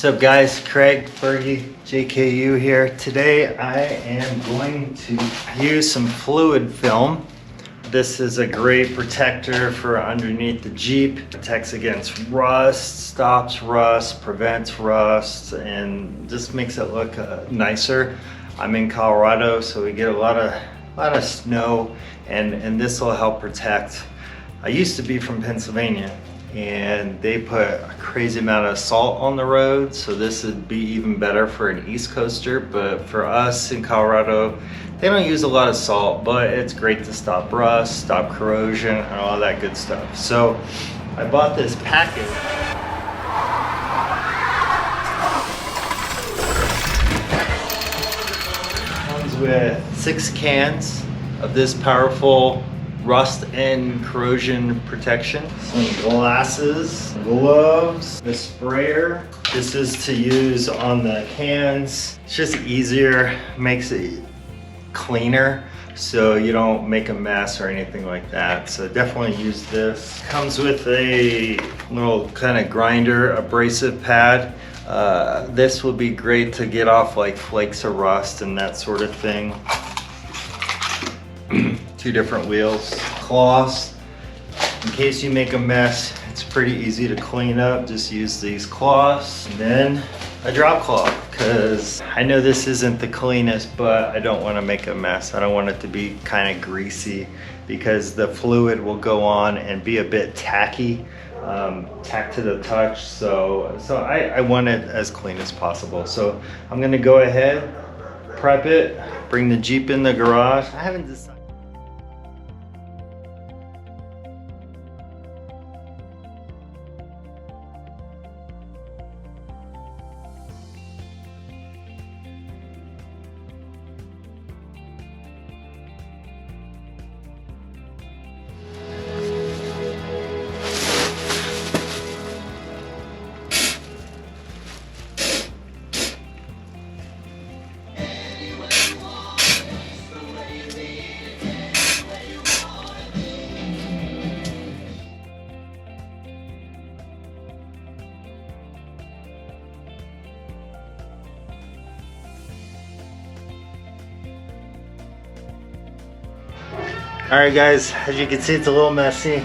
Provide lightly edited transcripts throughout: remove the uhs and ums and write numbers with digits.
What's up guys, Craig, Fergie, JKU here. Today I am going to use some fluid film. This is a great protector for underneath the Jeep. Protects against rust, stops rust, prevents rust, and just makes it look nicer. I'm in Colorado, so we get a lot of snow, and this will help protect. I used to be from Pennsylvania, and they put a crazy amount of salt on the road, so this would be even better for an East Coaster. But for us in Colorado, they don't use a lot of salt, but it's great to stop rust, stop corrosion, and all that good stuff. So I bought this package. It comes with 6 cans of this powerful rust and corrosion protection, some glasses, gloves, the sprayer. This is to use on the cans. It's just easier, makes it cleaner so you don't make a mess or anything like that. So definitely use this. Comes with a little kind of grinder abrasive pad. This will be great to get off like flakes of rust and that sort of thing. 2 different wheels, cloths. In case you make a mess, it's pretty easy to clean up. Just use these cloths, and then a drop cloth, because I know this isn't the cleanest, but I don't want to make a mess. I don't want it to be kind of greasy, because the fluid will go on and be a bit tacky, tack to the touch. So I want it as clean as possible. So I'm gonna go ahead, prep it, bring the Jeep in the garage. I haven't decided. Alright guys, as you can see, it's a little messy.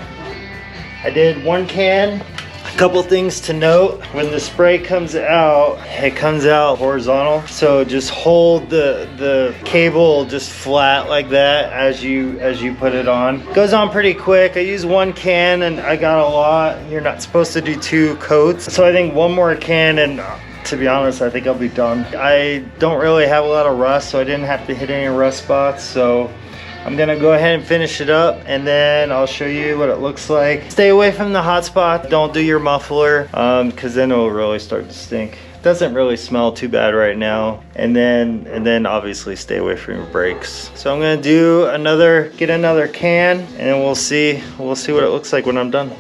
I did 1 can. A couple things to note: when the spray comes out, it comes out horizontal. So just hold the cable just flat like that as you put it on. It goes on pretty quick. I used 1 can and I got a lot. You're not supposed to do 2 coats. So I think 1 more can, and to be honest, I think I'll be done. I don't really have a lot of rust, so I didn't have to hit any rust spots. So I'm gonna go ahead and finish it up, and then I'll show you what it looks like. Stay away from the hot spot. Don't do your muffler, because then it will really start to stink. It doesn't really smell too bad right now. And then obviously stay away from your brakes. So I'm gonna get another can, and then we'll see what it looks like when I'm done.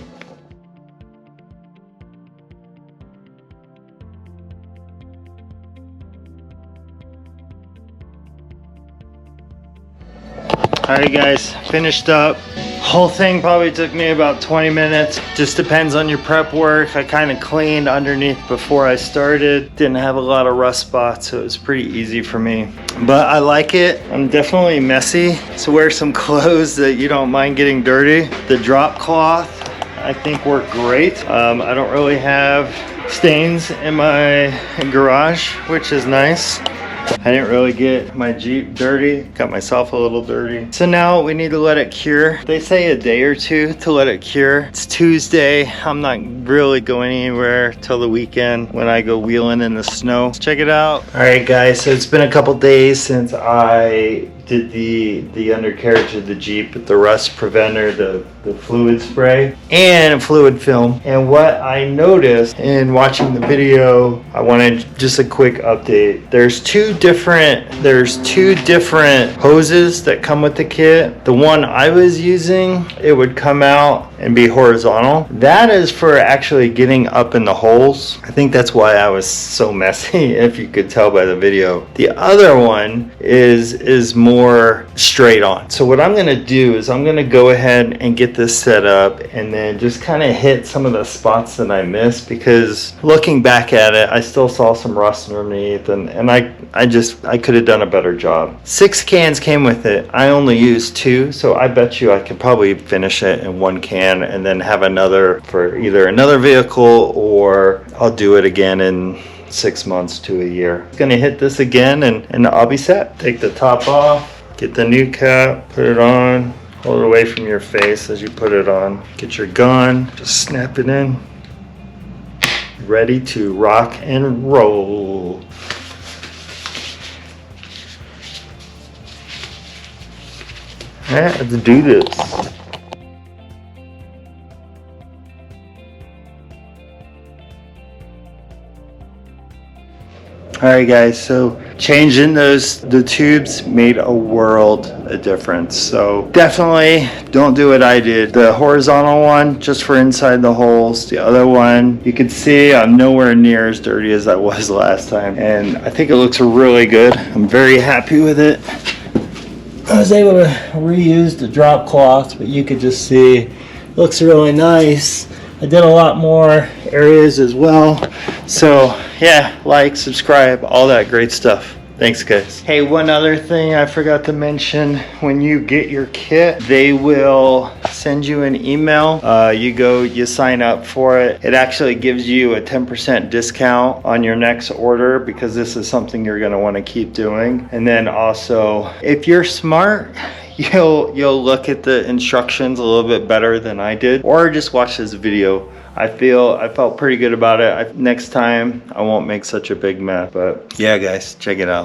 Alright guys, finished up. Whole thing probably took me about 20 minutes. Just depends on your prep work. I kind of cleaned underneath before I started. Didn't have a lot of rust spots, so it was pretty easy for me. But I like it. I'm definitely messy, so wear some clothes that you don't mind getting dirty. The drop cloth, I think, worked great. I don't really have stains in my garage, which is nice. I didn't really get my Jeep dirty, got myself a little dirty. So now we need to let it cure. They say a day or 2 to let it cure. It's Tuesday. I'm not really going anywhere till the weekend when I go wheeling in the snow. Let's check it out. All right guys, so it's been a couple days since I did the undercarriage of the Jeep with the rust preventer, the fluid spray, and fluid film. And what I noticed in watching the video, I wanted just a quick update. There's two different hoses that come with the kit. The one I was using, it would come out and be horizontal. That is for actually getting up in the holes. I think that's why I was so messy, if you could tell by the video. The other one is more more straight on. So what I'm gonna do is I'm gonna go ahead and get this set up and then just kind of hit some of the spots that I missed, because looking back at it, I still saw some rust underneath, and I could have done a better job. 6 cans came with it. I only used 2, so I bet you I could probably finish it in 1 can and then have another for either another vehicle, or I'll do it again in 6 months to a year. Gonna hit this again and I'll be set. Take the top off, get the new cap, put it on, hold it away from your face as you put it on. Get your gun, just snap it in. Ready to rock and roll. Let's do this. Alright guys, so changing the tubes made a world of difference. So definitely don't do what I did. The horizontal one, just for inside the holes. The other one, you can see I'm nowhere near as dirty as I was last time. And I think it looks really good. I'm very happy with it. I was able to reuse the drop cloth, but you could just see it looks really nice. I did a lot more areas as well. So yeah, like, subscribe, all that great stuff. Thanks guys. Hey, one other thing I forgot to mention. When you get your kit, they will send you an email. You sign up for it. It actually gives you a 10% discount on your next order, because this is something you're gonna wanna keep doing. And then also, if you're smart, you'll look at the instructions a little bit better than I did, or just watch this video. I felt pretty good about it. Next time I won't make such a big mess. But yeah guys, check it out.